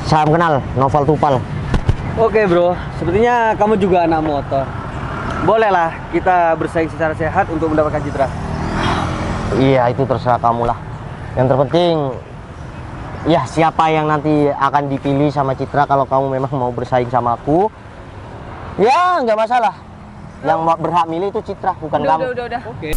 Salam kenal, Noval Tupal. Oke bro, sepertinya kamu juga anak motor. Bolehlah kita bersaing secara sehat untuk mendapatkan citra. Iya, itu terserah kamu lah. Yang terpenting, ya siapa yang nanti akan dipilih sama Citra kalau kamu memang mau bersaing sama aku, ya nggak masalah. Yang berhak milih itu Citra, bukan kamu. Udah. Oke.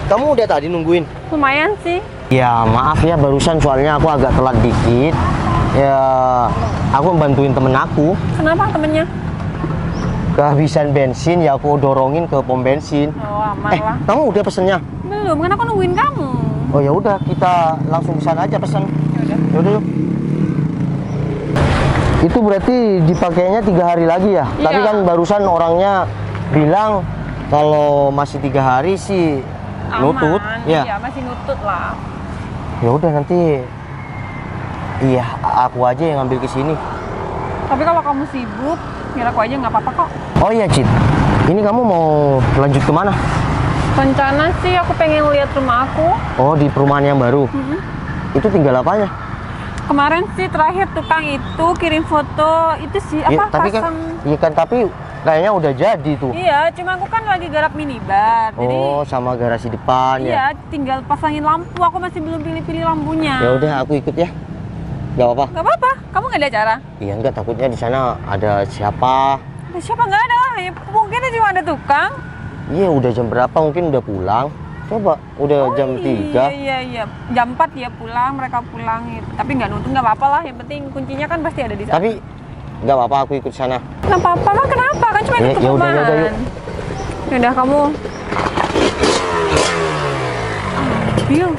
Kamu udah tadi nungguin? Lumayan sih. Ya maaf ya, barusan soalnya aku agak telat dikit. Ya aku bantuin temen aku. Kenapa temennya? Kehabisan bensin, ya aku dorongin ke pom bensin. Oh aman lah. Kamu udah pesennya? Belum, kan aku nungguin kamu. Oh ya udah, kita langsung ke sana aja pesen. Yaudah yuk. Itu berarti dipakainya 3 hari lagi ya? Iya. Tapi kan barusan orangnya bilang kalau masih 3 hari sih nutut. Iya masih nutut lah. Ya udah nanti, iya aku aja yang ngambil ke sini. Tapi kalau kamu sibuk, biar aku aja nggak apa-apa kok. Oh iya Cit, ini kamu mau lanjut kemana? Rencana sih aku pengen lihat rumah aku. Oh di perumahan yang baru. Itu tinggal apanya? Kemarin sih terakhir tukang itu kirim foto itu sih Ya, apa tapi pasang. tapi kayaknya udah jadi tuh. Iya, cuma aku kan lagi garap minibar. Oh sama garasi depan ya. Iya, tinggal pasangin lampu. Aku masih belum pilih-pilih lampunya. Ya udah aku ikut ya. Gak apa-apa. Gak apa-apa. Kamu nggak ada acara? Iya enggak, takutnya di sana ada siapa. Ada siapa nggak ada? Ya, mungkin cuma ada tukang. Iya udah jam berapa, mungkin udah pulang. Coba udah jam 3. Iya. Jam 4 ya pulang, mereka pulang gitu. Tapi nggak nuntut, nggak apa-apa lah. Yang penting kuncinya kan pasti ada di sana. Tapi nggak apa-apa, aku ikut sana. Nggak apa-apa lah, kenapa? Kan cuma ikut Ya udah, perumahan. yuk. Yaudah kamu. Bill.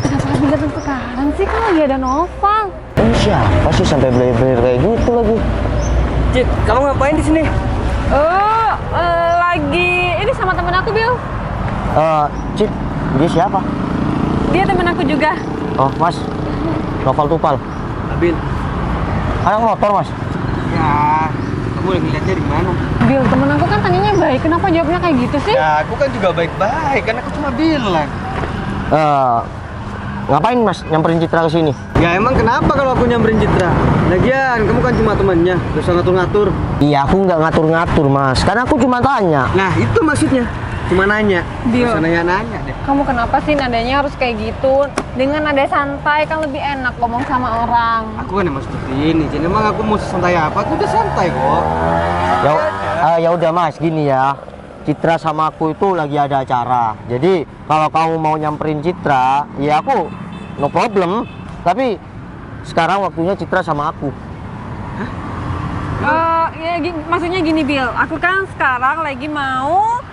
Kenapa lagi datang sekarang sih? Kan lagi ada Noval. Ini siapa sih sampai beli-beli kayak gitu lagi? Cit, kamu ngapain di sini? Lagi ini sama temen aku, Bill. Cit, dia siapa? Dia temen aku juga. Oh mas, Noval Tupal. Abil. Anak motor mas? Ya, kamu lagi lihatnya di mana? Bill, temen aku kan tanyanya baik. Kenapa jawabnya kayak gitu sih? Ya, aku kan juga baik-baik. Kan aku cuma bilang. Ngapain mas nyamperin Citra ke sini? Ya emang kenapa kalau aku nyamperin Citra? Lagian kamu kan cuma temannya, gak usah ngatur-ngatur. Iya aku nggak ngatur-ngatur mas, karena aku cuma tanya. Nah itu maksudnya, cuma nanya. Bil. Gak usah nanya-nanya deh. Kamu kenapa sih nadanya harus kayak gitu? Dengan nada santai kan lebih enak ngomong sama orang. Aku kan emang seperti ini, jadi emang aku mau santai apa? Aku udah santai kok. Ya udah mas, gini ya. Citra sama aku itu lagi ada acara. Jadi kalau kamu mau nyamperin Citra, ya aku no problem. Tapi sekarang waktunya Citra sama aku. Maksudnya gini Bill, aku kan sekarang lagi mau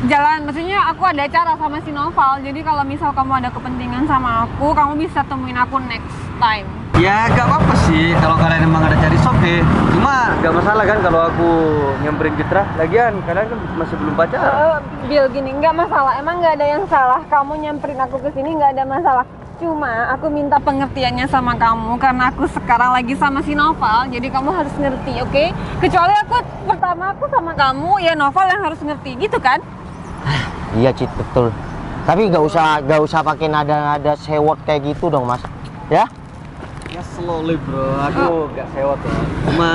jalan, maksudnya aku ada acara sama si Noval. Jadi kalau misal kamu ada kepentingan sama aku, kamu bisa temuin aku next time. Ya gak apa-apa sih, kalau kalian emang ada cari oke. Cuma gak masalah kan kalau aku nyamperin Citra. Lagian kalian kan masih belum pacaran. Bill gini, nggak masalah, emang nggak ada yang salah. Kamu nyamperin aku ke sini nggak ada masalah. Cuma aku minta pengertiannya sama kamu karena aku sekarang lagi sama si Noval. Jadi kamu harus ngerti, oke? Kecuali pertama aku sama kamu, ya Noval yang harus ngerti, gitu kan? Iya Cit, betul. Tapi gak usah pakai nada-nada sewot kayak gitu dong mas. Ya? Ya slowly bro, aku gak sewot ya. Cuma,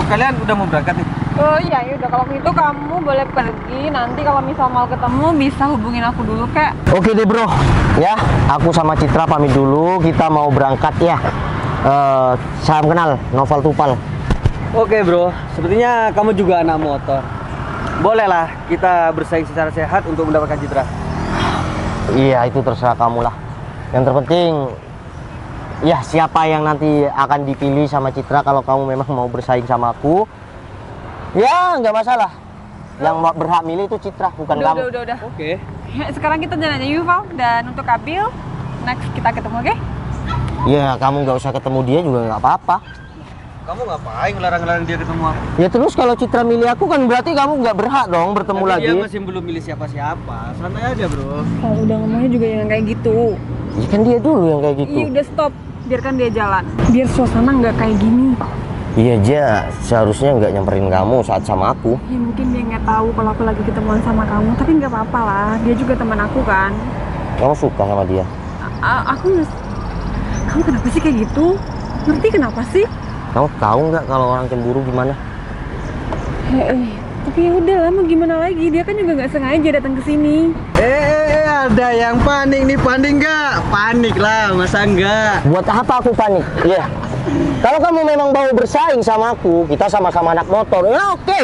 kalian udah mau berangkat nih? Oh iya, udah kalau gitu kamu boleh pergi. Nanti kalau misal mau ketemu bisa hubungin aku dulu kek. Oke deh bro, ya aku sama Citra pamit dulu. Kita mau berangkat ya. Salam kenal, Noval Tupal. Oke bro, sepertinya kamu juga anak motor. Bolehlah kita bersaing secara sehat untuk mendapatkan Citra. Iya itu terserah kamu lah. Yang terpenting, ya siapa yang nanti akan dipilih sama Citra kalau kamu memang mau bersaing sama aku, ya nggak masalah. Yang berhak milih itu Citra, bukan kamu. Udah. Oke. Ya, sekarang kita jalan aja yuk, Val. Dan untuk Abil, next kita ketemu, oke? Ya kamu nggak usah ketemu dia juga nggak apa-apa. Kamu ngapain ngelarang-larang dia ketemu aku? Ya terus kalau Citra milih aku kan berarti kamu nggak berhak dong bertemu Tapi lagi. dia masih belum milih siapa-siapa. Santai aja, Bro. Kalau udah ngomongnya juga jangan kayak gitu. Ya kan dia dulu yang kayak gitu. Iya udah stop, biarkan dia jalan. Biar suasana nggak kayak gini. Iya dia seharusnya nggak nyamperin kamu saat sama aku. Ya mungkin dia nggak tahu kalau aku lagi ketemuan sama kamu, tapi nggak apa-apa lah. Dia juga teman aku kan. Kamu suka sama dia? Aku nggak. Kamu kenapa sih kayak gitu? Ngerti kenapa sih? Kamu tahu nggak kalau orang cemburu gimana? Tapi ya udah lah, mau gimana lagi? Dia kan juga nggak sengaja datang ke sini. Ada yang panik nih, panik nggak? Panik lah, masa enggak? Buat apa aku panik? Iya. Kalau kamu memang mau bersaing sama aku, kita sama-sama anak motor. Ya oke.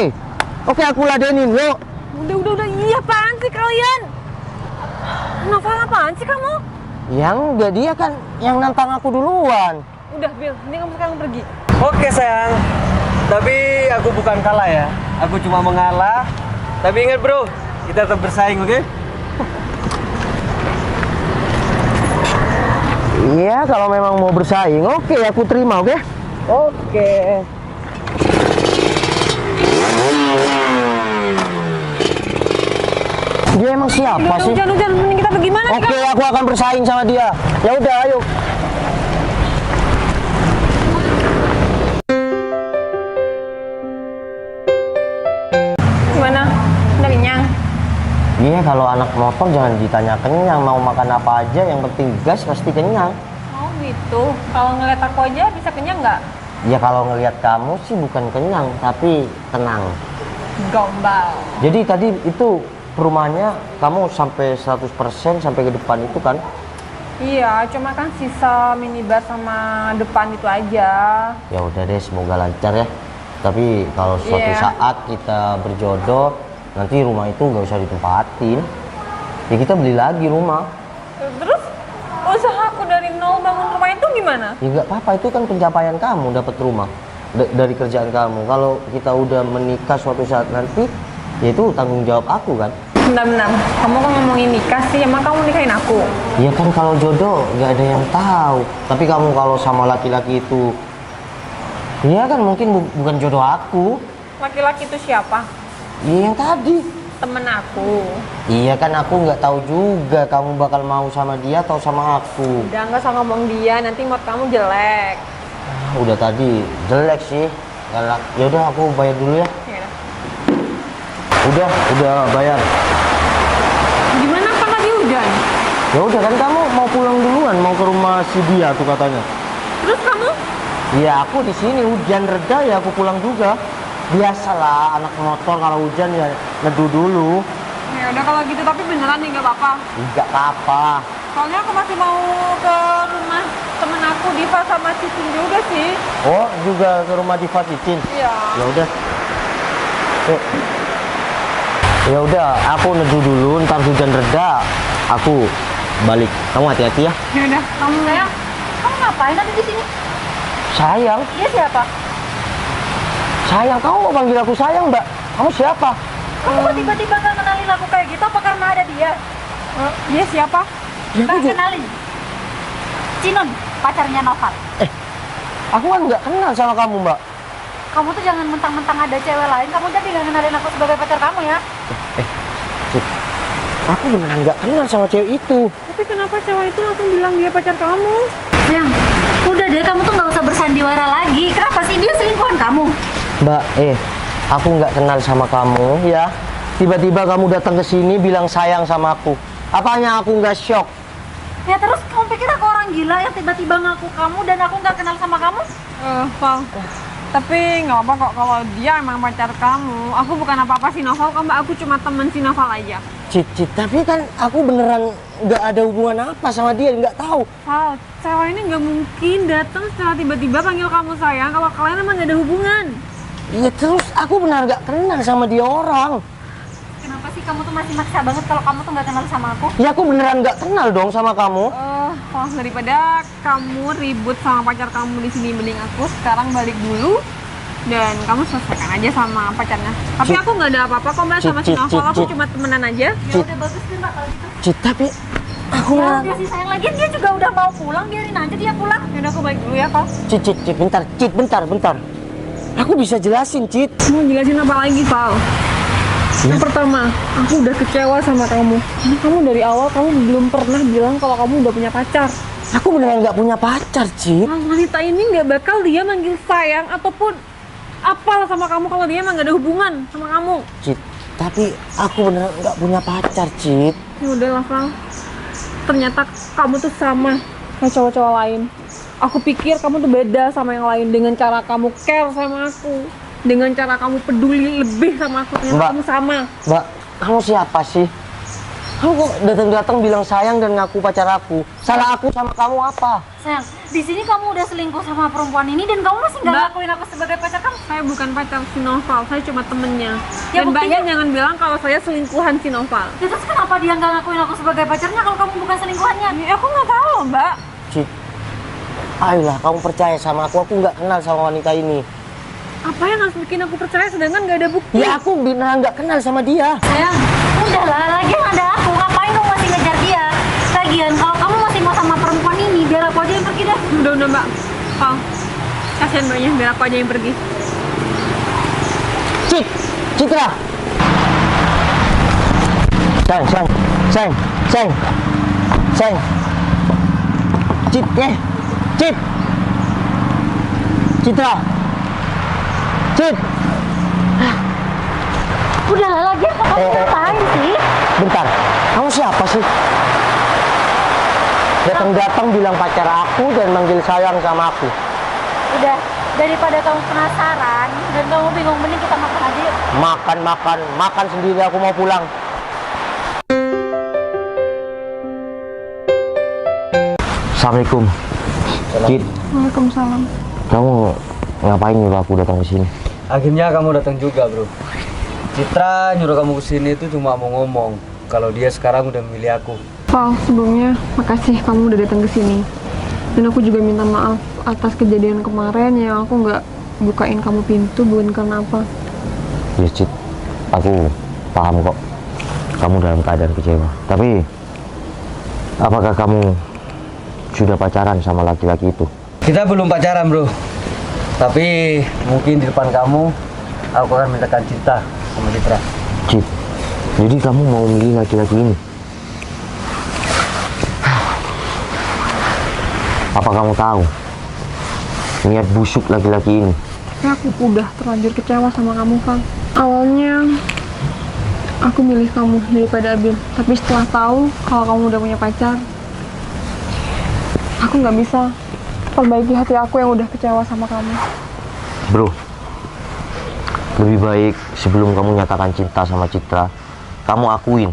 Oke, aku ladenin, yuk. Udah. Iya, apaan sih kalian? Novel apaan sih kamu? Yang enggak, dia kan yang nantang aku duluan. Udah, Bill. Ini kamu sekarang pergi. Oke sayang, tapi aku bukan kalah ya. Aku cuma mengalah. Tapi ingat bro, kita tetap bersaing, oke? Iya, kalau memang mau bersaing, oke, aku terima, oke? Oke. Dia emang siapa sih? Hujan, mending kita pergi mana? Oke, aku akan bersaing sama dia. Ya udah, ayo. Gimana? Udah kenyang? Iya, kalau anak motor jangan ditanya kenyang, mau makan apa aja, yang penting gas pasti kenyang. Oh gitu. Kalau ngeliat aku aja bisa kenyang nggak? Ya kalau ngelihat kamu sih bukan kenyang, tapi tenang. Gombal. Jadi tadi itu perumahannya kamu sampai 100% sampai ke depan itu kan? Iya, cuma kan sisa minibar sama depan itu aja. Ya udah deh, semoga lancar ya. Tapi kalau suatu Iya. saat kita berjodoh, nanti rumah itu nggak usah ditempatin. Ya kita beli lagi rumah. Terus usaha aku dari nol bangun rumah itu gimana? Ya nggak apa-apa, itu kan pencapaian kamu dapat rumah dari kerjaan kamu. Kalau kita udah menikah suatu saat nanti, ya itu tanggung jawab aku kan. Bentar. Kamu kok ngomongin nikah sih? Emang kamu nikahin aku? Ya kan kalau jodoh nggak ada yang tahu. Tapi kamu kalau sama laki-laki itu, ya kan mungkin bukan jodoh aku. Laki-laki itu siapa? Iya yang tadi. Temen aku. Iya kan aku nggak tahu juga kamu bakal mau sama dia atau sama aku. Udah nggak usah ngomong dia, nanti mood kamu jelek. Udah tadi jelek sih. Galak. Ya udah aku bayar dulu ya. Ya Udah bayar. gimana kan lagi hujan? Ya udah kan kamu mau pulang duluan, mau ke rumah si dia tuh katanya. Terus kamu? Iya aku di sini hujan reda ya aku pulang juga. Biasalah anak motor kalau hujan ya neduh dulu. Ya udah kalau gitu, tapi beneran nih nggak apa-apa. Enggak apa-apa. Soalnya aku masih mau ke rumah temen aku Diva sama Cicin juga sih. Oh juga ke rumah Diva Cicin. Iya. Ya udah. Yuk. Ya udah, aku neduh dulu, ntar hujan reda, aku balik. Kamu hati-hati ya. Ya udah, kamu sayang. Kamu ngapain tadi di sini? Sayang, Dia siapa? sayang, kamu mau panggil aku sayang, Mbak? Kamu siapa? Kamu kok tiba-tiba gak kenalin aku kayak gitu? Apa karena ada dia? Dia siapa? Ya, Gak aku, juga- kenalin. Cinon, pacarnya Noval. aku kan nggak kenal sama kamu, Mbak. Kamu tuh jangan mentang-mentang ada cewek lain, kamu jadi gak kenalin aku sebagai pacar kamu ya? Cip, aku beneran nggak kenal sama cewek itu. Tapi kenapa cewek itu langsung bilang dia pacar kamu? Yang, udah deh kamu tuh gak usah bersandiwara lagi. Kenapa sih dia selingkuhan kamu? Mbak, aku nggak kenal sama kamu ya. Tiba-tiba kamu datang ke sini bilang sayang sama aku. Apanya aku nggak shock? Ya terus kamu pikir aku orang gila yang tiba-tiba ngaku kamu dan aku gak kenal sama kamu? Val. Tapi nggak apa kok kalau dia emang pacar kamu. Aku bukan apa-apa si Noval, kamu aku cuma temen si Noval aja. Cicit, tapi kan aku beneran nggak ada hubungan apa sama dia, nggak tahu. Val, cewek ini nggak mungkin datang secara tiba-tiba panggil kamu sayang kalau kalian emang nggak ada hubungan. Iya terus aku benar nggak kenal sama dia orang. Kenapa sih kamu tuh masih maksa banget kalau kamu tuh gak kenal sama aku? Ya aku beneran nggak kenal dong sama kamu. Val, daripada kamu ribut sama pacar kamu di sini, mending aku sekarang balik dulu dan kamu selesaikan aja sama pacarnya. Tapi Cit. aku nggak ada apa-apa kok Mbak sama si Cit, Noval, aku Cit. cuma temenan aja. Ya udah bagus deh mbak kalau gitu. Cit, tapi Aku Ya udah sih sayang, lagian dia juga udah mau pulang, biarin aja dia pulang. Yaudah aku balik dulu ya, Val. Cit, bentar. Aku bisa jelasin, Cit. Mau jelasin apa lagi, Val? Yang pertama, aku udah kecewa sama kamu. Karena kamu dari awal kamu belum pernah bilang kalau kamu udah punya pacar. Aku beneran nggak punya pacar, Cit. Nah, wanita ini nggak bakal dia manggil sayang ataupun apalah sama kamu kalau dia emang nggak ada hubungan sama kamu. Cit, tapi aku beneran nggak punya pacar, Cit. Ya udahlah, Val. Ternyata kamu tuh sama kayak cowok-cowok lain. Aku pikir kamu tuh beda sama yang lain dengan cara kamu care sama aku, dengan cara kamu peduli lebih sama aku. Ternyata Mbak. kamu sama. Mbak, kamu siapa sih? Kamu kok datang bilang sayang dan ngaku pacar aku? Salah aku sama kamu apa? Sayang, di sini kamu udah selingkuh sama perempuan ini dan kamu masih nggak Mbak. ngakuin aku sebagai pacar kamu. Saya bukan pacar si Noval, saya cuma temennya. Ya, Dan buktinya- Mbaknya jangan bilang kalau saya selingkuhan si Noval. Ya, terus kenapa dia nggak ngakuin aku sebagai pacarnya kalau kamu bukan selingkuhannya? Ya, aku nggak tahu, Mbak. Cit, ayolah kamu percaya sama aku nggak kenal sama wanita ini. Apa yang harus bikin aku percaya sedangkan nggak ada bukti? Ya aku beneran nggak kenal sama dia. Sayang, udahlah, lagian ada aku, ngapain kamu masih ngejar dia? Lagian kalau kamu masih mau sama perempuan ini, biar aku aja yang pergi deh. Udah, Mbak. Val, kasihan Mbaknya, biar aku aja yang pergi. Citra. Sayang. Cit. Citra. Cit. Udahlah, lagian kamu ngapain sih? Bentar. Kamu siapa sih? Datang bilang pacar aku dan manggil sayang sama aku. Udah, daripada kamu penasaran dan kamu bingung, mending kita makan aja yuk. Makan sendiri, aku mau pulang. Assalamualaikum. Cit, Waalaikumsalam. kamu ngapain nyuruh aku datang ke sini? Akhirnya kamu datang juga, bro. Citra nyuruh kamu kesini itu cuma mau ngomong kalau dia sekarang udah memilih aku. Val, sebelumnya makasih kamu udah datang ke sini. Dan aku juga minta maaf atas kejadian kemarin yang aku nggak bukain kamu pintu bukan karena apa. Ya Cit, aku paham kok. Kamu dalam keadaan kecewa. Tapi, apakah kamu sudah pacaran sama laki-laki itu? Kita belum pacaran, bro. Tapi mungkin di depan kamu aku akan mintakan cinta sama Citra. Cit, jadi kamu mau milih laki-laki ini? Apa kamu tahu niat busuk laki-laki ini? Ya, aku udah terlanjur kecewa sama kamu, Val. Awalnya aku milih kamu daripada Abil, tapi setelah tahu kalau kamu udah punya pacar, aku nggak bisa perbaiki hati aku yang udah kecewa sama kamu. Bro, lebih baik sebelum kamu nyatakan cinta sama Citra, kamu akuin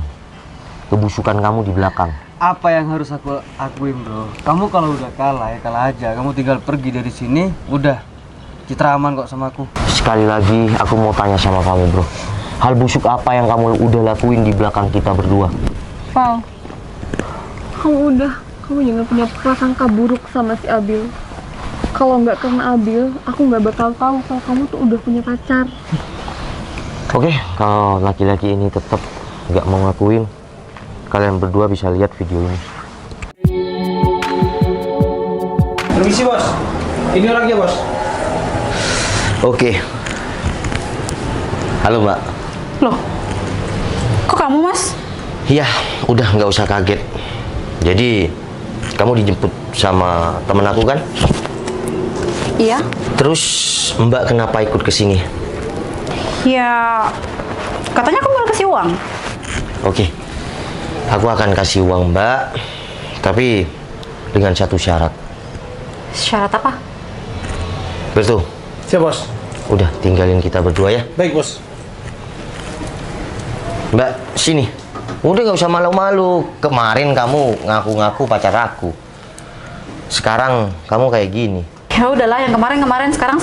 kebusukan kamu di belakang. Apa yang harus aku akuin, bro? Kamu kalau udah kalah, ya kalah aja. Kamu tinggal pergi dari sini, udah. Citra aman kok sama aku. Sekali lagi aku mau tanya sama kamu, bro. Hal busuk apa yang kamu udah lakuin di belakang kita berdua? Val, kamu jangan punya prasangka buruk sama si Abil. Kalau nggak karena Abil, aku nggak bakal tahu kalau kamu tuh udah punya pacar. Oke, kalau laki-laki ini tetap nggak mau ngakuin, kalian berdua bisa lihat video ini. Permisi bos, ini orangnya bos. Oke. Halo Mbak. Loh, kok kamu mas? Iya, udah nggak usah kaget. Jadi, kamu dijemput sama temen aku kan? Iya. Terus Mbak kenapa ikut ke sini? Ya, katanya kamu mau kasih uang. Oke. Aku akan kasih uang Mbak, tapi dengan satu syarat. Syarat apa? Betul. Siap bos. Udah tinggalin kita berdua ya. Baik bos. Mbak, sini. Udah nggak usah malu-malu. Kemarin kamu ngaku-ngaku pacar aku. Sekarang kamu kayak gini. Ya udahlah, yang kemarin sekarang.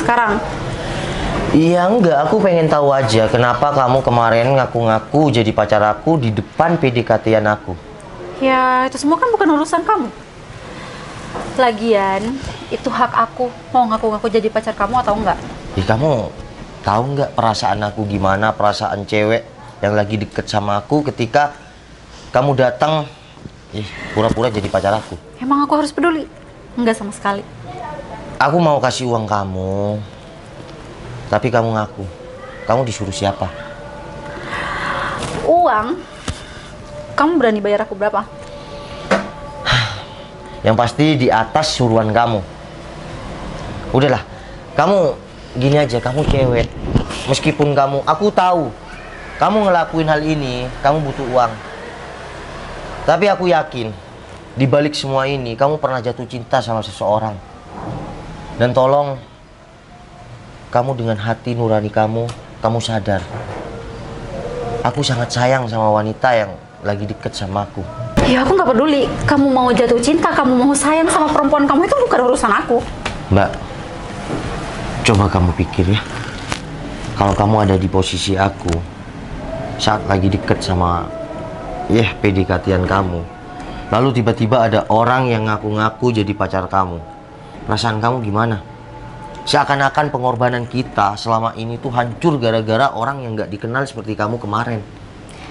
Iya enggak, aku pengen tahu aja kenapa kamu kemarin ngaku-ngaku jadi pacar aku di depan PDKT-an aku. Ya, itu semua kan bukan urusan kamu. Lagian, itu hak aku mau ngaku-ngaku jadi pacar kamu atau enggak. Ya kamu tahu nggak perasaan aku gimana, perasaan cewek yang lagi deket sama aku ketika kamu datang pura-pura jadi pacar aku. Emang aku harus peduli? Enggak sama sekali. Aku mau kasih uang kamu, tapi kamu ngaku. Kamu disuruh siapa? Uang? Kamu berani bayar aku berapa? Yang pasti di atas suruhan kamu. Udahlah, kamu gini aja, kamu cewek. Meskipun aku tahu kamu ngelakuin hal ini, kamu butuh uang. Tapi aku yakin, di balik semua ini, kamu pernah jatuh cinta sama seseorang. Dan tolong, kamu dengan hati nurani kamu sadar. Aku sangat sayang sama wanita yang lagi deket sama aku. Ya aku nggak peduli. Kamu mau jatuh cinta, kamu mau sayang sama perempuan kamu, itu bukan urusan aku. Mbak, coba kamu pikir ya. Kalau kamu ada di posisi aku, saat lagi deket sama PDKT-an kamu, lalu tiba-tiba ada orang yang ngaku-ngaku jadi pacar kamu, perasaan kamu gimana? Seakan-akan pengorbanan kita selama ini tuh hancur gara-gara orang yang gak dikenal seperti kamu kemarin.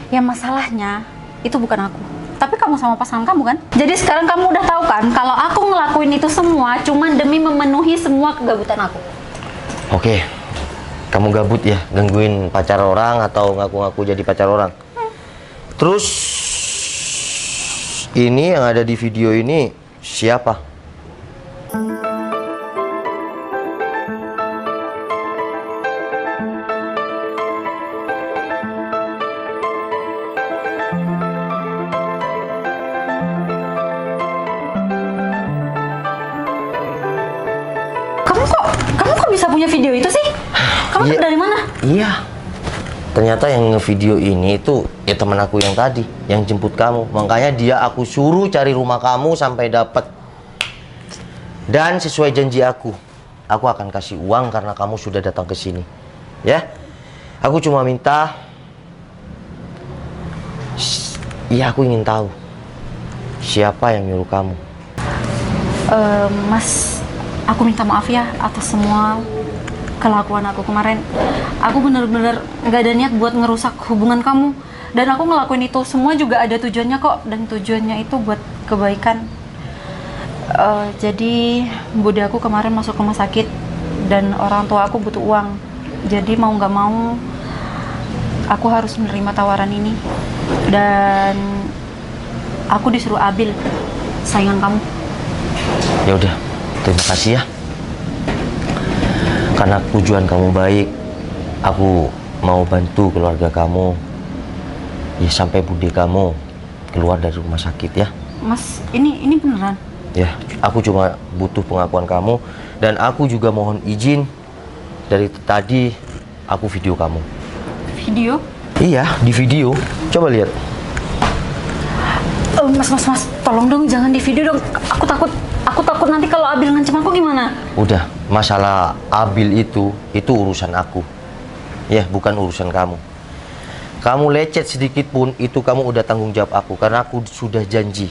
Ya masalahnya itu bukan aku, tapi kamu sama pasangan kamu kan. Jadi sekarang kamu udah tahu kan kalau aku ngelakuin itu semua cuman demi memenuhi semua kegabutan aku. Oke, kamu gabut ya gangguin pacar orang atau ngaku-ngaku jadi pacar orang. Terus ini yang ada di video ini siapa? Kamu kok bisa punya video itu sih? Kamu Iya. dari mana? Iya. Ternyata yang ngevideo ini itu ya teman aku yang tadi, yang jemput kamu. Makanya dia aku suruh cari rumah kamu sampai dapat. Dan sesuai janji aku akan kasih uang karena kamu sudah datang ke sini. Ya. Aku cuma minta aku ingin tahu siapa yang nyuruh kamu. Mas, aku minta maaf ya atas semua kelakuan aku kemarin. Aku bener-bener gak ada niat buat ngerusak hubungan kamu. Dan aku ngelakuin itu semua juga ada tujuannya kok. Dan tujuannya itu buat kebaikan. Jadi bude aku kemarin masuk rumah sakit dan orang tua aku butuh uang. Jadi mau gak mau aku harus menerima tawaran ini. Dan aku disuruh Abil, saingan kamu. Ya udah, terima kasih ya. Karena tujuan kamu baik, aku mau bantu keluarga kamu. Ya sampai bude kamu keluar dari rumah sakit ya. Mas, ini beneran? Ya, aku cuma butuh pengakuan kamu. Dan aku juga mohon izin. Dari tadi aku video kamu. Video? Iya, di video. Coba lihat. Mas, tolong dong jangan di video dong. Aku takut nanti kalau Abil ngancam aku gimana? Udah, masalah Abil itu urusan aku. Ya, bukan urusan kamu. Kamu lecet sedikit pun, itu kamu udah tanggung jawab aku. Karena aku sudah janji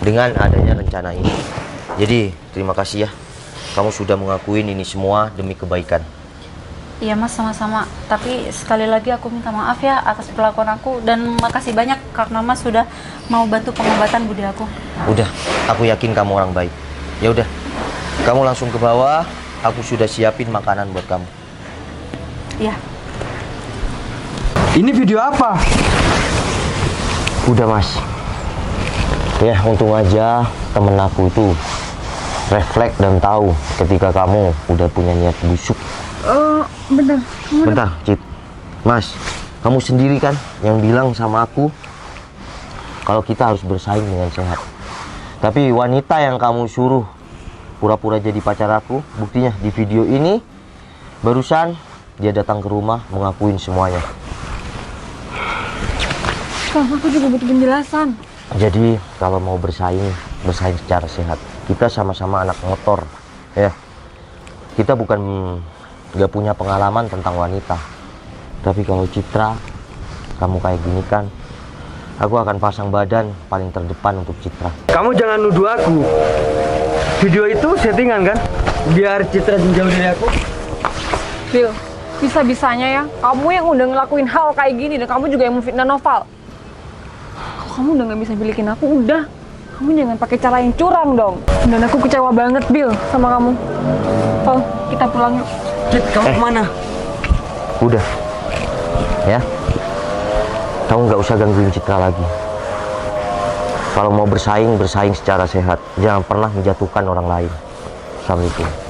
dengan adanya rencana ini. Jadi, terima kasih ya. Kamu sudah mengakuin ini semua demi kebaikan. Iya mas, sama-sama. Tapi sekali lagi aku minta maaf ya atas perlakuan aku. Dan makasih banyak karena mas sudah mau bantu pengobatan bude aku. Udah, aku yakin kamu orang baik. Ya udah, kamu langsung ke bawah. Aku sudah siapin makanan buat kamu. Iya. Ini video apa? Udah mas. Ya untung aja temen aku itu refleks dan tahu ketika kamu udah punya niat busuk. Bentar, Cit. Mas, kamu sendiri kan yang bilang sama aku kalau kita harus bersaing dengan sehat. Tapi wanita yang kamu suruh pura-pura jadi pacar aku, buktinya di video ini barusan dia datang ke rumah mengakuin semuanya. Kang, aku juga butuh penjelasan. Jadi kalau mau bersaing secara sehat. Kita sama-sama anak motor, ya. Kita bukan gak punya pengalaman tentang wanita. Tapi kalau Citra, kamu kayak gini kan, aku akan pasang badan paling terdepan untuk Citra. Kamu jangan nuduh aku. Video itu settingan kan? Biar Citra jauh dari aku. Phil, bisa-bisanya ya, kamu yang udah ngelakuin hal kayak gini dan kamu juga yang memfitnah Noval. Kalau kamu udah nggak bisa milikin aku, udah. Kamu jangan pakai cara yang curang dong. Dan aku kecewa banget, Bill, sama kamu. Val, kita pulang yuk. Cit, kamu kemana? Udah. Ya. Kamu nggak usah gangguin Citra lagi. Kalau mau bersaing, bersaing secara sehat. Jangan pernah menjatuhkan orang lain. Assalamualaikum.